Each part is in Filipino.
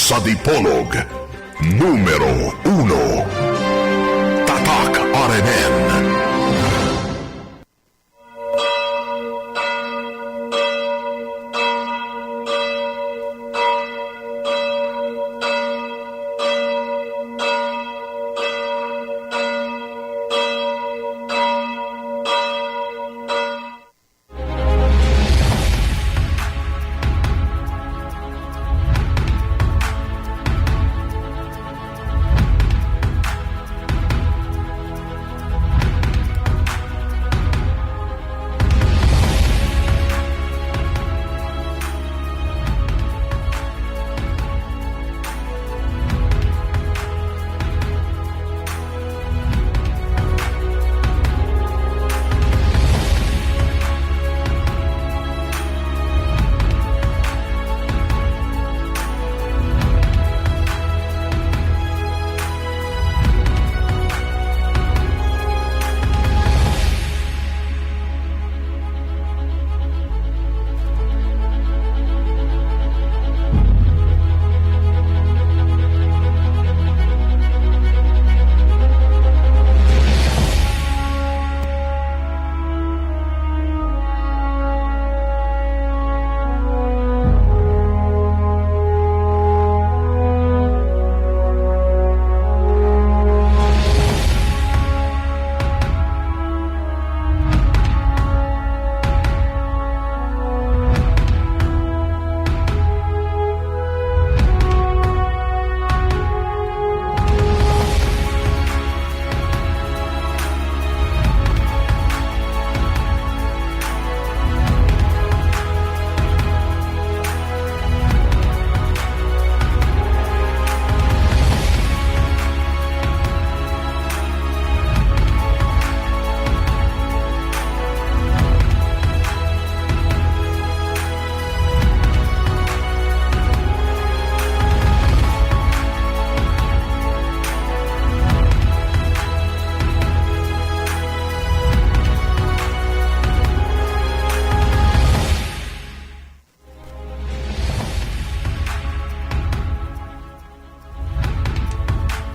sa Dipolog, numero 1, Tatak RMN.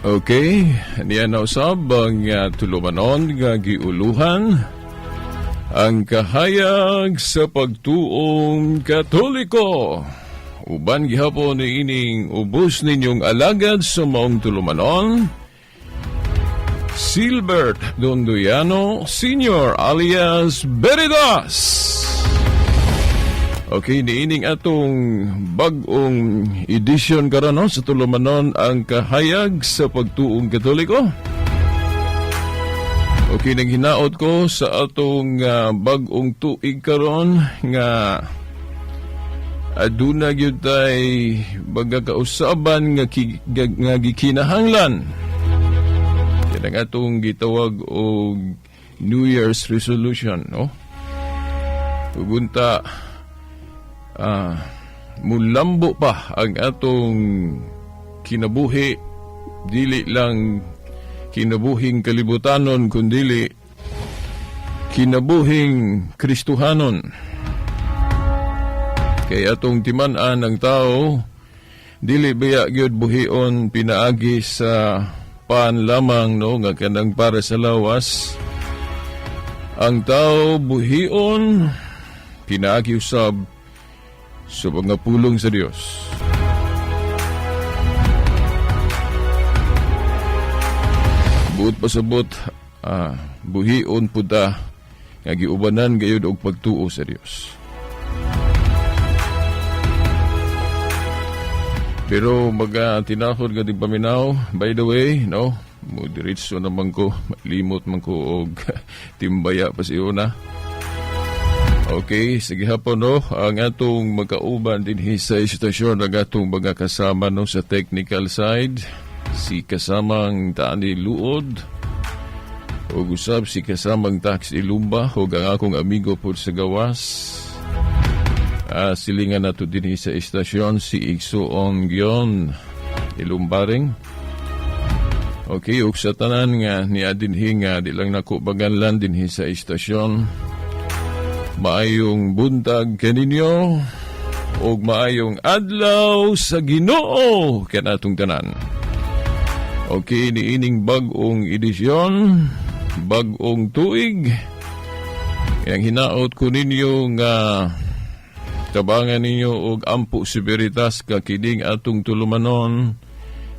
Okay, niya na usab ang tulumanon nga giuluhan ang kahayag sa pagtuong Katoliko. Uban gihapon ni ining ubos ninyong alagad sa maong tulumanon, Silbert Dondoyano Sr. alias Beridas. Okay, niining atong bag-ong edisyon karon sa tulumanon ang kahayag sa pagtuong Katoliko. Okay, naghinaot ko sa atong bag-ong tuig karon nga aduna gyud tay baga kausaban nga gikinahanglan. Yan ang atong gitawag og New Year's resolution, no? Pugunta mulambo pa ang atong kinabuhi, dili lang kinabuhing kalibutanon kundili kinabuhing Kristohanon. Kay atong timan-an ng tao dili biya gyud buhion pinaagi sa pan lamang, no, nga kanang para sa lawas. Ang tao buhion pinaagi usab sa mga pulong sa Dios. Buot pasabot, buhion po ta nga giubanan gayud og pagtuo sa Dios. Pero tinahod nga di paminaw, by the way, no, mo diretso naman ko, limot man ko og timbaya pa siuna. Okay, sige hapon, no, ang atong magkauban din sa istasyon ng atong mga kasama, no, sa technical side, si kasamang Tani Luod, o usab si kasamang Tax Ilumba, o ang akong amigo po sa gawas. Silingan nato din sa istasyon si Ikso Ongyon Ilumbaring. Okay, ug sa tanan nga ni adinhi nga di lang nako baganlan din sa istasyon. Maayong buntag kaninyo ug maayong adlaw sa Ginoo kanatong tanan. Okay, niining bag-ong edisyon, bag-ong tuig. Yang hinaot ko ninyo nga tabangan ninyo og ampo siberitas kakining atong tulumanon,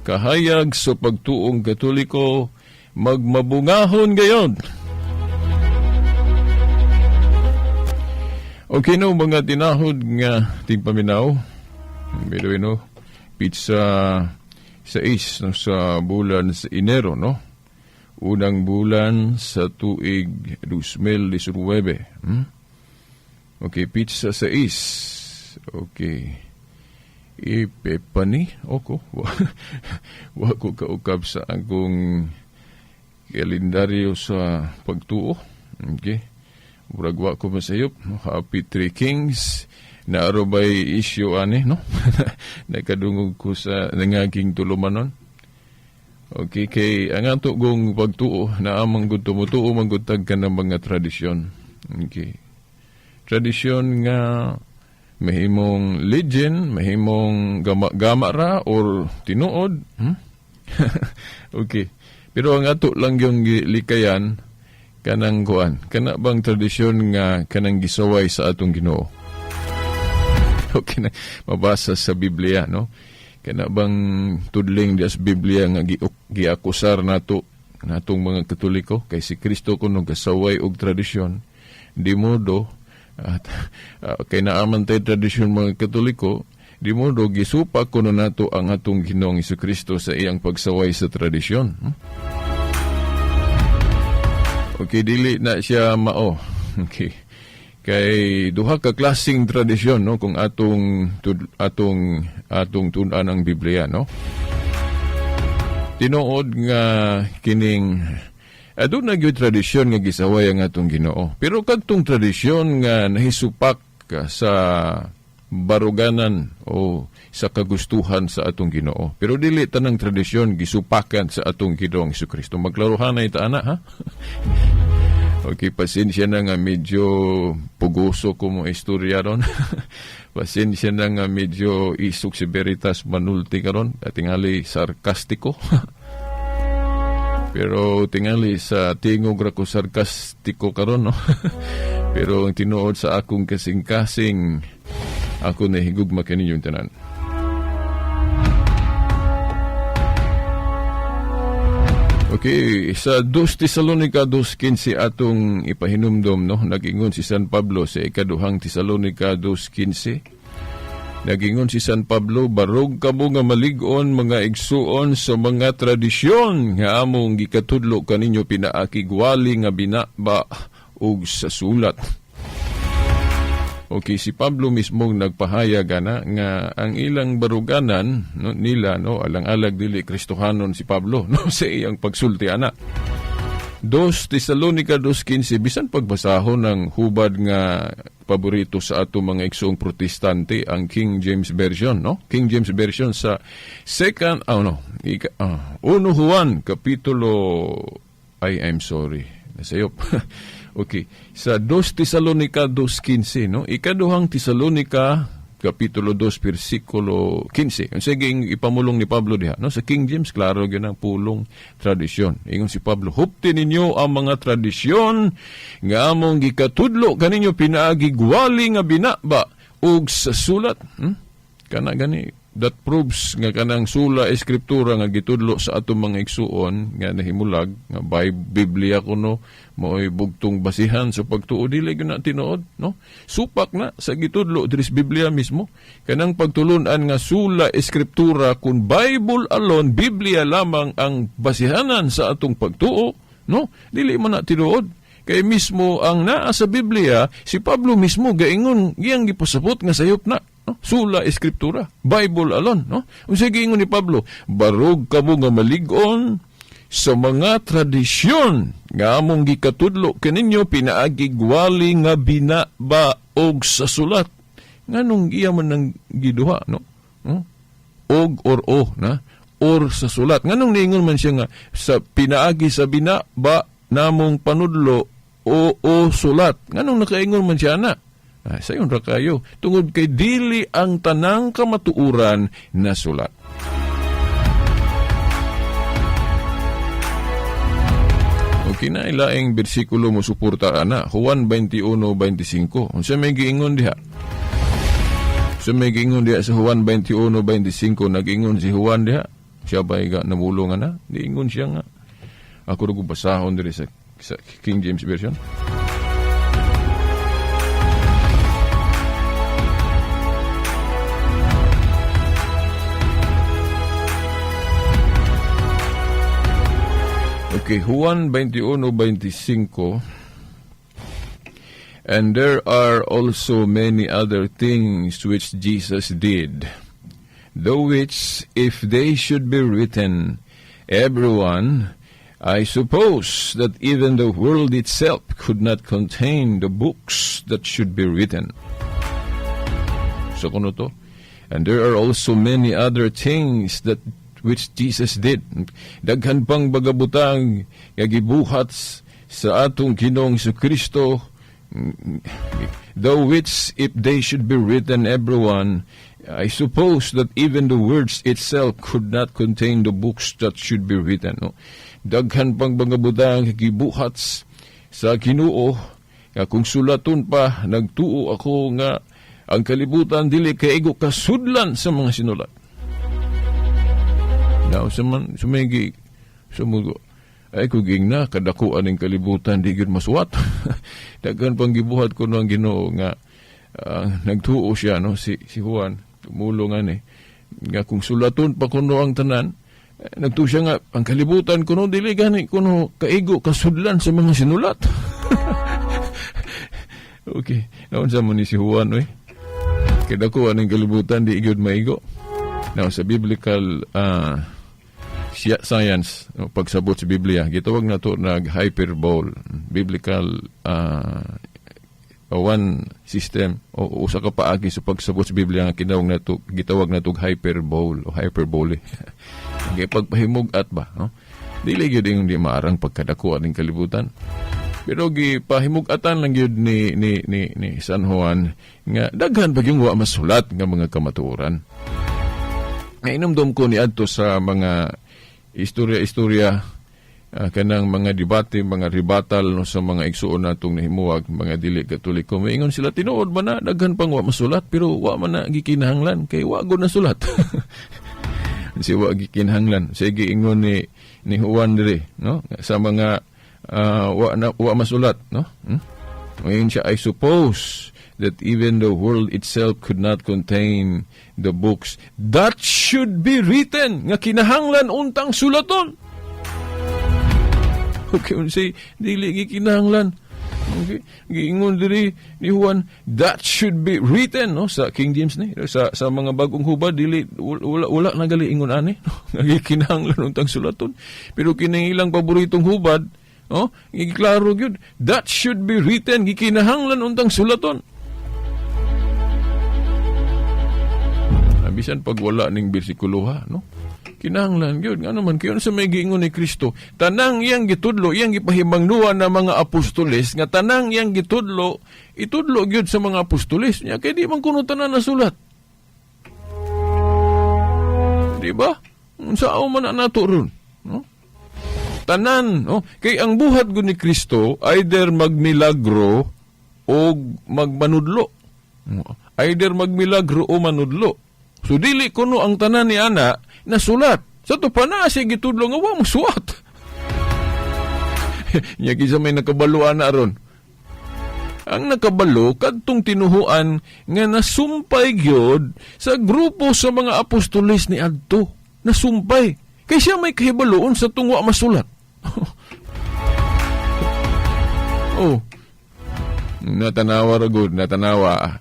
kahayag sa pagtuong Katoliko, magmabungahon gayon. Okay no, mga tinahod nga tingpaminaw. By the way no, pizza sa no, sa bulan sa Enero no. Unang bulan sa tuig 2019. Okay, pizza sa Okay. Ipepani oko. Wa ko kaukab sa akong kalendaryo sa pagtuo. Okay. Muragwa ko masayop, Happy Three Kings, naarobay issue ani, no? Nakadungog ko sa nangaging tulumanon. Okay, kay ang ato gong pagtuo, naamang gud tumutuo, manggutag ka ng mga tradisyon. Okay. Tradisyon nga mahimong legend, mahimong gama ra, or tinuod. Okay. Pero ang ato lang yung likayan, kanang kuan, kana bang tradisyon nga kanang gisaway sa atong Ginoo? Okay na, mabasa sa Biblia, no? Kana bang tudling di sa Biblia nga giakusar nato natong mga Katoliko kay si Kristo kuno gasaway og tradisyon, di modo at kay naaman tay tradisyon mga Katoliko, di modo gisupa kuno nato ang atong Ginoong Kristo sa iyang pagsaway sa tradisyon. Okay, dili na siya mao. Okay. Kay duha ka klaseng tradisyon no kung atong tun-an ang Biblia no. Tinuod nga kining aduna gyud tradisyon nga gisaway ang atong Ginoo. Pero kadtong tradisyon nga nahisupak sa baruganan o sa kagustuhan sa atong Ginoo. Pero dili tanang tradisyon gisupakan sa atong Ginoong Kristo. Maglaruhan na ita ana ha. Okay, pasensya na nga medyo pugoso ko mo istorya ron. Pasensya na nga medyo isuk si Veritas manulti karon, tingali sarkastiko. Pero tingali sa tingog ra ko sarkastiko karon no. Pero ang tinuod sa akong kasing-kasing, ako nahigugma kaninyong tanan. Okay, sa 2 Tesalonica 2:15 atong ipahinumdom no, nagingon si San Pablo sa ikaduhang Tesalonica 2:15. Nagingon si San Pablo, barog kamo nga malig-on mga igsuon sa mga tradisyon nga among gikatudlo kaninyo pinaakigwali nga binaba ug sa sulat. Okay, si Pablo mismong nagpahayag nga ang ilang baruganan no, nila no alang-alag dili Kristohanon si Pablo no sa iyang pagsulti ana. 2 Tesalonica 2:15 bisan pagbasahon ng hubad nga paborito sa ato mga igsoong protestante ang King James Version no. King James Version sa 1 Juan kapitulo I'm sorry. Nasayop. Okay, sa 2 Tesalonica 2:15, no? Ikaduhang Tesalonica, Kapitulo 2, versikulo 15. Ang saging ipamulong ni Pablo diha, no? Sa King James, klaro yun ang pulong tradisyon. Ingon si Pablo, hupti ninyo ang mga tradisyon nga among gikatudlo kaninyo pinaagigwali nga binaba ug sa sulat. Kana gani, that proves nga kanang sula eskriptura nga gitudlo sa atong mga igsuon nga nahimulag nga by Biblia kuno mao'y bugtong basihan sa pagtuo dili gyud na tinuod no supak na sa gitudlo diri sa Biblia mismo kanang pagtulon-an nga sula eskriptura kun Bible alone Biblia lamang ang basihanan sa atong pagtuo no dili man na tinuod kay mismo ang naa sa Biblia si Pablo mismo gaingon iyang gipasabot nga sayop na no? Sula eskriptura, Bible alone, no? Unsay giingon ni Pablo, barog kamo nga malig-on sa mga tradisyon nga among gikatudlo kaninyo pinaagigwali nga binaba og sa sulat. Nganong iya man nang giduha, no? Og or o, na? Or sa sulat. Nganong niingon man siya nga sa pinaagi sa binaba namong panudlo o sulat. Nganong nakaingon man siya na? Sayon ra kayo. Tungod kay dili ang tanang kamatuuran na sulat. Okay na ilaing bersikulo mo suporta ana. Juan 21:25. Unsa may giingon diha? Sa Juan 21:25 nag-ingon si Juan diha. Siya ba iga namulong na? Diingon siya nga. Ako rin basahon diri sa King James Version. Okay, Juan 21:25. And there are also many other things which Jesus did, the which, if they should be written, everyone, I suppose that even the world itself could not contain the books that should be written. So kuno to? And there are also many other things that which Jesus did. Daghan pang bagabutang gibuhat sa atong Ginoong Kristo, the which if they should be written everyone, I suppose that even the words itself could not contain the books that should be written. No? Daghan pang bagabutang gibuhat sa Ginoo, kung sulaton pa nagtuo ako nga ang kalibutan dili kaigo kasudlan sa mga sinulat. Now, sumigi, sumugo. Ay, kuging na, kadakuan ng kalibutan, di yun masuwat. Dagan pang gibuhat ko ng Ginoo nga, nagtuo siya, no, si Juan, tumulungan nga kung sulaton pa kuno ang tanan, nagtuo siya nga, ang kalibutan kuno, dili gani kuno, kaigo, kasudlan sa mga sinulat. Okay, naon sa mo ni si Juan, kadakuan ng kalibutan, di yun maigo. Now, sa biblical science, pagsabot sa Biblia, gitawag na ito nag-hyperbole. Biblical one system o usa ka paagi sa pagsabot sa Biblia nga gitawag na ito hyperbole o hyperbole. Pagpahimug-at ba? No? Dili gyud yung di maarang pagkadakuan ng kalibutan. Pero gipahimug-atan lang gyud ni San Juan nga daghan pa yung wa masulat nga mga kamatuoran. Nainumdum ko ni adto sa mga istorya kanang mga debate, mga ribatal no, sa mga igsuon natong nahimuwag, mga dili Katoliko. Maingon sila tinuod ba na daghan pang wa masulat pero wa man na gikinahanglan kay wa gud na sulat. Si wa gikinahanglan. Sige ingon ni Juan diri, no? Sa mga wa masulat, no? Ngayon siya, I suppose that even the world itself could not contain the books that should be written, nga kinahanglan untang sulaton. Okay, unsay dili kinahanglan. Okay, giingon diri ni Juan, that should be written, no, sa King James ni, sa mga bagong hubad dili wala na gali ingon ani, no? Kinahanglan untang sulaton. Pero kining ilang paboritong hubad, oh, giklaro gyud, that should be written, gikinahanglan untang sulaton. Bisan pag wala ning bersikulo ha, no? Kinahanglan gyud ngano man kayon sa may giingon ni Kristo, tanang iyang gitudlo, iyang gipahimangnuan na mga apostoles nga tanang iyang gitudlo, itudlo gyud sa mga apostoles nya kay di man kuno tanan nasulat. Di ba? Unsao man nato ron, no? Tanan, no? Kay ang buhat gud ni Kristo either magmilagro o magmanudlo. Either magmilagro o manudlo. So dili kuno ang tanan ni ana nasulat. Sa to pa na siya gitudlo nga wa mo suwat. Nya kisa may nakabaluan na ron. Ang nakabalo kadtong tinuhuan nga nasumpay gyud sa grupo sa mga apostoles ni adto. Nasumpay. Kay siya may kahibaloon sa tungwa masulat. Oh. Natanawa ra gud, natanawa.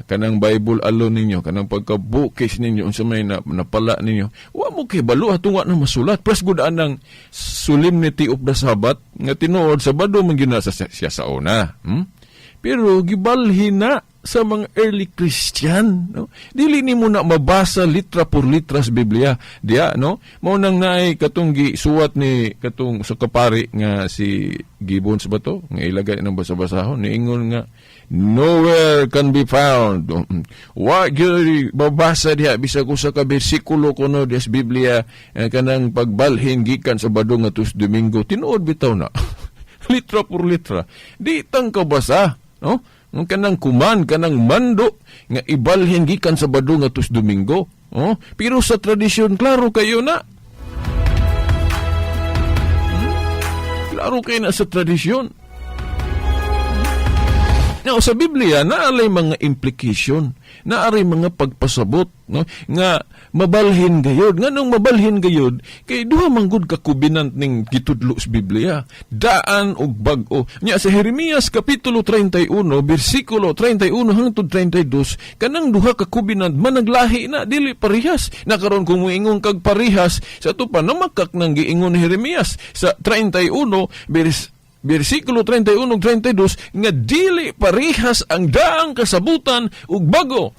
Kanang Bible alone ninyo, kanang pagkabukis ninyo, unsa may napala ninyo, wa mo kay balo atong wa na masulat. Plus gud anang solemnity of the Sabbath nga tinuod Sabado man gyud siya sa una. Pero gibalhin na sa mga early Christian, no? Dili ni mo na mabasa litra por litra sa Biblia. Diya, no? Mao nang naay katong gisuwat ni katong sa kapari nga si Gibbons ba to? Nga ilagay ng basa-basahon niingon nga nowhere can be found. Wa gyud babasa diha bisag usa ka bersikulo kuno sa Biblia kanang pagbalhin gikan sa Sabado nga tus Domingo. Tinuod bitaw na. Litra por litra. Di tang kabasa, no? Ang kanang kuman, kanang mando, nga ibalhin gikan sa Sabado nga tus Domingo. Oh? Pero sa tradisyon, klaro kayo na. Klaro kayo na sa tradisyon. Now, sa Biblia, naalay mga implication, naalay mga pagpasabot, no? Nga mabalhin gayod. Nga nung mabalhin gayod, kay duha manggod kakubinant ning gitudlo sa Biblia. Daan og bag-o. Nya sa Jeremias Kapitulo 31, versikulo 31 hangtod 32, kanang duha kakubinant managlahi na, dili parihas. Nakaroon kung muingon kag parihas, sa ito pa namakak ng giingon ni Jeremias sa 31, versikulo 31 ug 32 nga dili parihas ang daang kasabutan ug bago.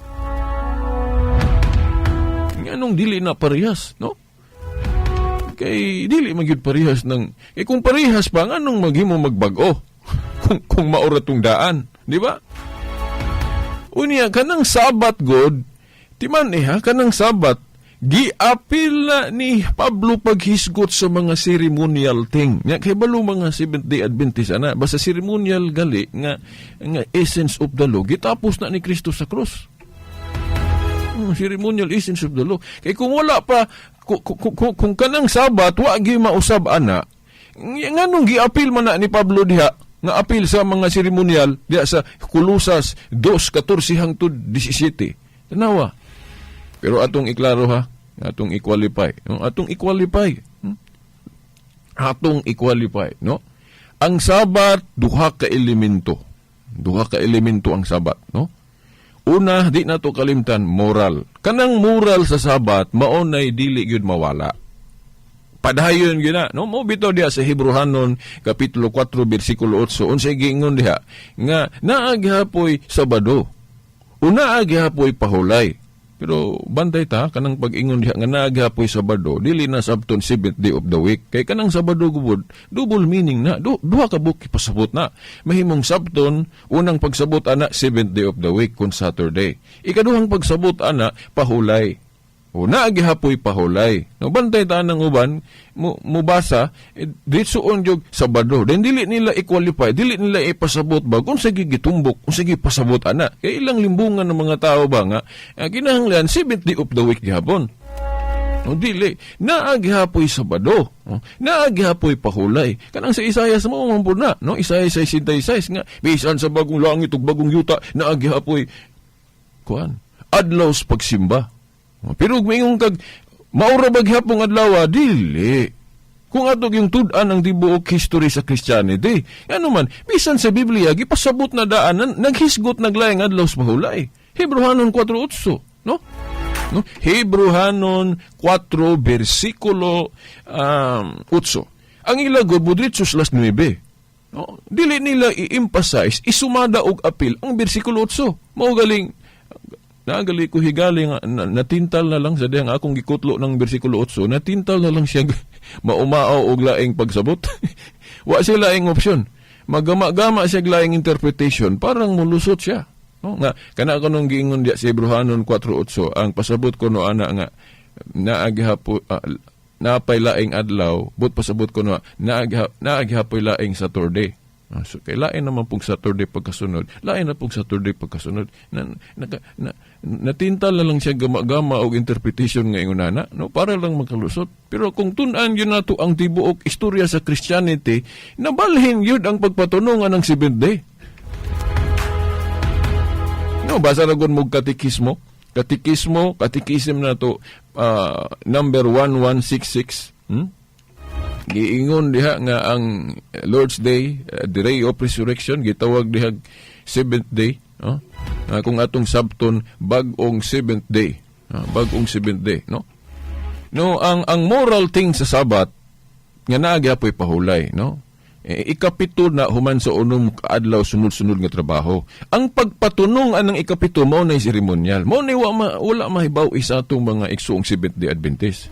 Nganong dili na parihas, no? Kay dili magyud parihas ng kung parihas pa nganong maghimo magbago kung maura tong daan, di ba? Unya kanang Sabat god, timan kanang Sabat giapil na ni Pablo paghisgot sa mga ceremonial thing. Nga kay balo mga Seventh-day Adventist ana, basta ceremonial gali nga essence of the law gitapos na ni Kristo sa krus. Ceremonial essence of the law. Kay kung wala pa kung kanang Sabat wa gi mausab ana, nganong giapil man na ni Pablo diha nga apil sa mga ceremonial diha sa Kolosas 2:14 hangtod 17. Tanawa. Pero atong iklaro ha, atong i-qualify. No? Atong i-qualify. Atong i-qualify, no? Ang Sabat, duha ka elemento. Duha ka elemento ang Sabat, no? Una, di na to kalimtan, moral. Kanang moral sa Sabat, maunay dili gyud mawala. Padayon gyud na, no? Mo bitaw diha sa Hebrehanon Kapitulo 4 bersikulo 8, unsay giingon diha nga naaghapoy Sabado. Una aghapoy pahulay. Pero bantay ta, kanang pag-ingon diha nga nagapoy Sabado, dili na sabton 7th day of the week. Kay kanang Sabado gubod, double meaning na. Duha ka buki pasabot na. Mahimong sabton, unang pagsabot ana, 7th day of the week, kun Saturday. Ikaduhang pagsabot ana, pahulay. O naagihapoy pahulay. No, bantay ta ng uban, mubasa, ditsuon jog Sabado. Den dili nila i-qualify, dili nila ipasabot ba, kung sige gitumbok, kung sige pasabot ana. Kaya ilang limbungan ng mga tao ba nga, kinahanglan 7th day of the week gihapon. No, dili. Naagihapoy Sabado. No? Naagihapoy pahulay. Kanang sa Isaias mo, mampun na. No? Isaias 66 nga, bisan sa bagong langit ug bagong yuta, naagihapoy, adlaw sa pagsimba. Pero kung kag maura baghapong adlaw, dili. Kung atog yung tud-an ang tibuok history sa Christianity, ano man, bisan sa Biblia, gipasabot na daan, naghisgot naglayang adlaw sa mahulay. Hebrehanon 4:8, no? No? Hebrehanon 4, versikulo 8. Ang ilagod, budritsos las 9. No? Dili nila i-emphasize, isumada og apil ang versikulo 8. Maugaling, nagali ko higaling natintal na lang sa diyang akong gikutlo ng bersikulo 8, natintal na lang siya maumao og laing pagsabot. Wa siya laing option. Magama-gama siya laing interpretation, parang mulusot siya. No? Nga, kana ko nung giingon diya sa Hebrehanon 4:8, ang pasabot ko no ana nga, napay laing adlaw, but pasabot ko no, naagihapoy laing Saturday. So, kay lain naman pong Saturday pagkasunod. Lain na pong Saturday pagkasunod. Natintal na lang siya gama-gama o interpretation ngayong nana, no? Para lang makalusot. Pero kung tunan yun na to ang tibuok istorya sa Christianity, nabalhin yun ang pagpatunungan ng 7th day. No, basa na kung katikismo. Katikism na to, number 1166. Giingon diha nga ang Lord's Day, the day of resurrection, gitawag diha 7th day. Kung atong sabton, bag-ong 7th day. Bag-ong 7th day, no? No, ang moral thing sa Sabat, nga naagyapoy pahulay, no? ikapito na human sa unom kaadlaw sunod-sunod nga trabaho. Ang pagpatunong anang ikapito mao na seremonyal. Mao na wala mahibaw isa atong mga igsuong Seventh-day Adventist.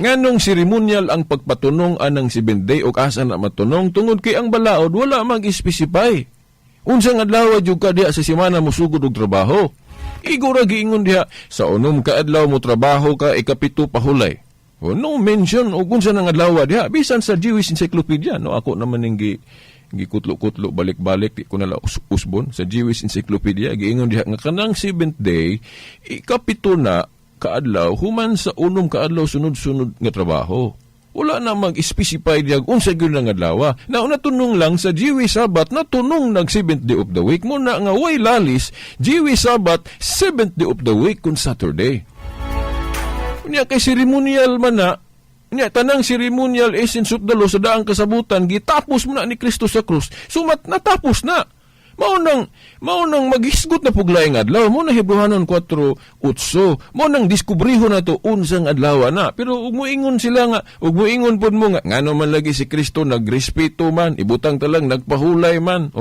Nganong seremonyal ang pagpatunong anang Seventh-day o asa na matunong tungod kay ang balaod wala mag-specify. Unsang adlaw jud ka diha sa semana mo sugod og trabaho. Igura giingon diha sa unom kaadlaw mo trabaho ka ikapito pahulay. No mention o kung saan ang adlaw diha bisan sa Jewish Encyclopedia no ako naman ning gikutlo-kutlo balik-balik di ko nala usbon sa Jewish Encyclopedia giingon diha nga kanang seventh day ikapito na kaadlaw human sa unom kaadlaw sunod-sunod nga trabaho. Wala na mag-specify diha unsa gyud nga adlaw. Nauna tunong lang sa Jewish Sabbath na tunong nag seventh day of the week mo na nga way lalis Jewish Sabbath seventh day of the week kun Saturday. Unya kay ceremonial man na, unya tanang ceremonial essence of the law sa daang kasabutan, gitapos mo na ni Kristo sa krus, sumat natapos na. Maunang maghisgot na puglaing adlaw, mo na Hebrehanon 4:8, mo nang diskubriho na to unsang adlaw na. Pero ug moingon sila nga, ug moingon pud mo nga, ngano man lagi si Kristo nagrespeto man, ibutang talang nagpahulay man.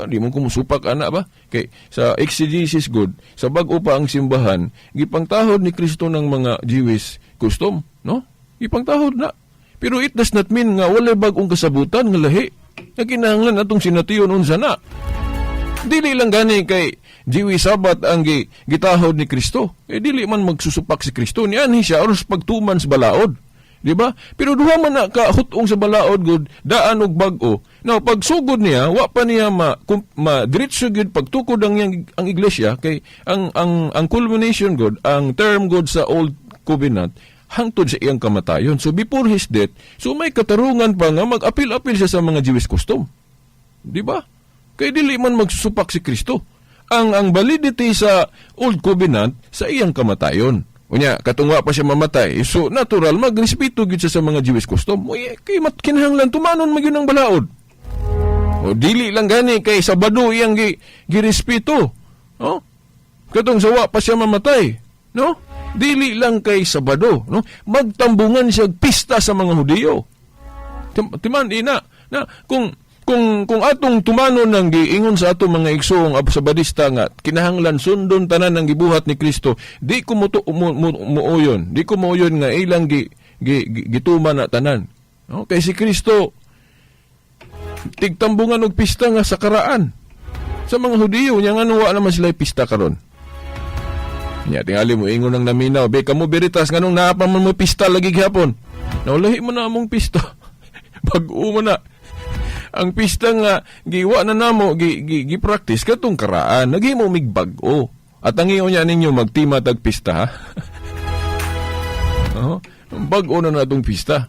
Di mo kumusupak ana ba? Kay sa exegesis good, sa bag-o pa ang simbahan, gipangtahod ni Kristo ng mga Jewish custom, no? Gipangtahod na. Pero it does not mean nga wala bag-ong kasabutan nga lahi. Na kinahanglan atong sination unsa na. Dili lang gani kay Jewish Sabbath ang gitahod ni Kristo. Dili man magsusupak si Kristo niyan siya oras pagtuman sa balaod. Di ba? Pero duha man na kahutong sa balaod gud daan og bag-o. Now pagsugod niya wa pa niya diretso gud pagtukod ang iglesia kay ang culmination gud ang term gud sa Old Covenant hangtod sa iyang kamatayon. So before his death, so may katarungan pa nga mag-apil-apil siya sa mga Jewish custom. Di ba? Kay dili man magsusupak si Kristo. Ang validity sa Old Covenant sa iyang kamatayon. Unya, katungwa pa siya mamatay. So, natural, magrespeto gyud siya sa mga Jewish custom. Kay kinahanglan tumanon magyud ang balaod. O, dili lang gani, kay Sabado iyang girespeto. No? Katong sawa pa siya mamatay. No? Dili lang kay Sabado. No? Magtambungan siya pista sa mga Hudiyo. Timan, ina. Na, kung atong tumanon ng giingon sa atong mga igsoong Sabadista nga kinahanglan sundon tanan ng gibuhat ni Kristo, di ko muuyon. Di ko muuyon nga ilang gituman na tanan. No? Kay si Kristo tigtambungan og pista nga sa karaan. Sa mga Hudiyo nya nga wa naman sila pista karon. Nya tingali mo ingon ng naminaw, be kamo beritas nganong naa pa man mo pista lagi gihapon. Naulahi mo na among pista. Pag-u mo na. Ang pista nga giwa na namo gi-practice katong karaan naghimo mig bag-o at ang iyo niya ninyo magtima tag pista ha. Bag-o na natong pista.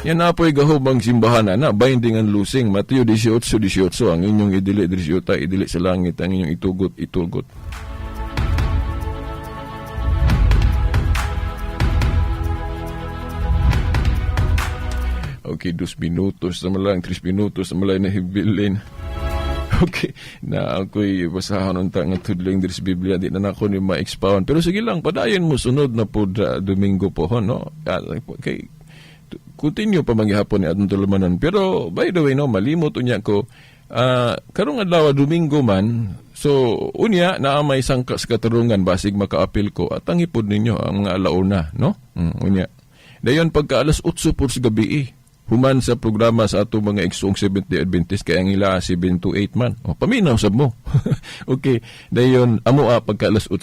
Yan apoy gahubang simbahan na binding and losing Mateo 18:18 ang inyong idili idili sa langit ang inyong itugot. Okay, 2 minutos na malang, 3 minutos na malang nahibilin. Okay, na ako'y basahan ng nga tudling diri sa Biblia, di na ako ni ma-expound. Pero sige lang, padayon mo sunod na po Domingo po, no? Okay, continue pa maghihapon ni atong tulumanon. Pero, by the way, no, malimot unya ko, karong adlaw Domingo man, so, unya, naamay sangka sa katarungan, basig makaapil ko, at ang ipod ninyo, ang mga alauna, no? Unya. Dayon, pagka alas 8 po sa gabi, human sa programa sa ato mga igsoong Seventh-day Adventist kaya ang ila 7 to 8 man. Paminaw sab mo. Okay, dayon amo pagka alas 8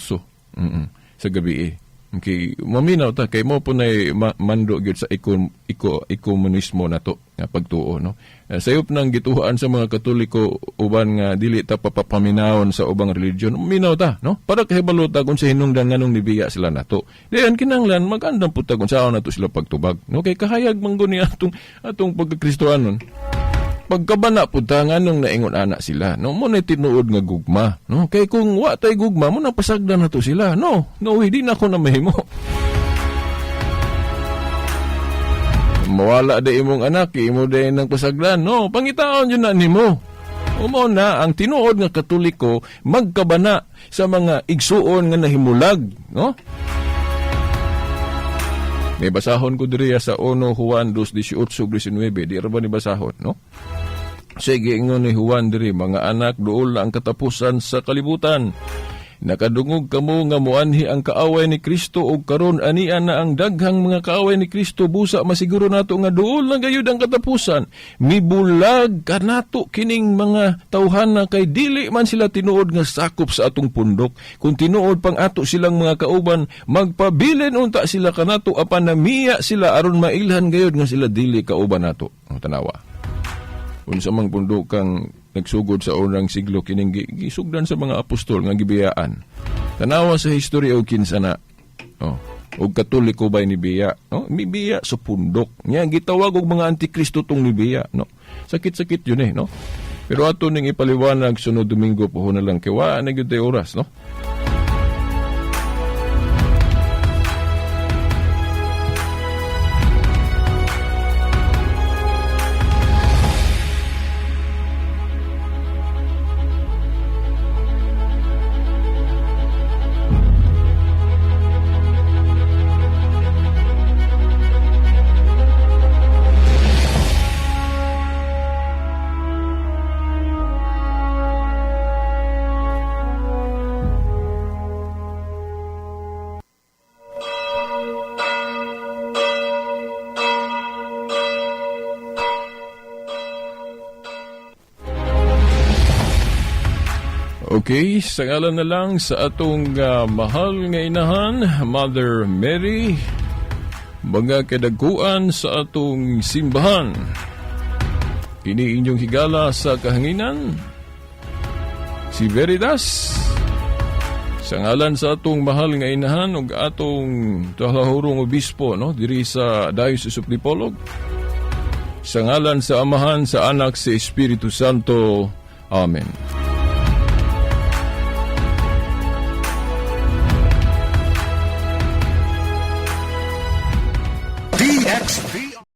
sa gabi. Okay, maminaw ta kay mo po na mando gyud sa ekumenismo nato nga pagtuo no. Sayop nang gituhaan sa mga Katoliko uban nga dili ta papaminawon sa ubang religion. Minaw ta no. Para kahibalo ta kung sa hinungdan nganong nibiya sila nato. Dayon kinahanglan magandang puta kung saan nato sila pagtubag. No kay kahayag manggo ni atong pagkakristohanon. Pagkabana po ta nganong naingon anak sila. No mo na tinuod nga gugma. No kay kung wa tay gugma mo nang pasagdan nato sila. No di na ako na mahimo. Mawala da imong anak, imo da ng pasagdan. No, pangitaon yun na nimo. Umo na, ang tinuod nga Katoliko, magkabana sa mga igsuon nga nahimulag. No? May basahon ko diri sa 1 Juan 2:18-19, di ra ba ni basahon, no? Sige ingon ni Juan diri, mga anak, duol na ang katapusan sa kalibutan. Nakadungog kamo nga muanhi ang kaaway ni Kristo ug karon anian na ang daghang mga kaaway ni Kristo, busa masiguro nato nga duol na gayud ang katapusan. Mibulag kanato kining mga tawhana kay dili man sila tinuod nga sakop sa atong pundok. Kung tinuod pang ato silang mga kauban, magpabilin unta sila kanato apan namiya sila aron mailhan gayud nga sila dili kauban nato. Tanawa. Unsa mang pundok kang nagsugod sa unang siglo kining gisugdan sa mga apostol nga gibiyaan. Tanawa sa historya og kinsa na. Og Katoliko bay ni biya, no? Mibiya sa pundok. Nya gitawag og mga antikristo tong nibiya, no? Sakit-sakit yun no? Pero ato ning ipaliwanag sunod Domingo po na lang kay wa na gyud tay oras, no? Okay, sa ngalan na lang sa atong mahal nga inahan, Mother Mary, mga kadagkuan sa atong simbahan. Kini inyong higala sa kahanginan, si Veritas. Sa ngalan sa atong mahal nga inahan ug atong talahurong obispo, no, diri sa Diocese of Dipolog. Sa ngalan sa Amahan, sa Anak, sa Espiritu Santo. Amen.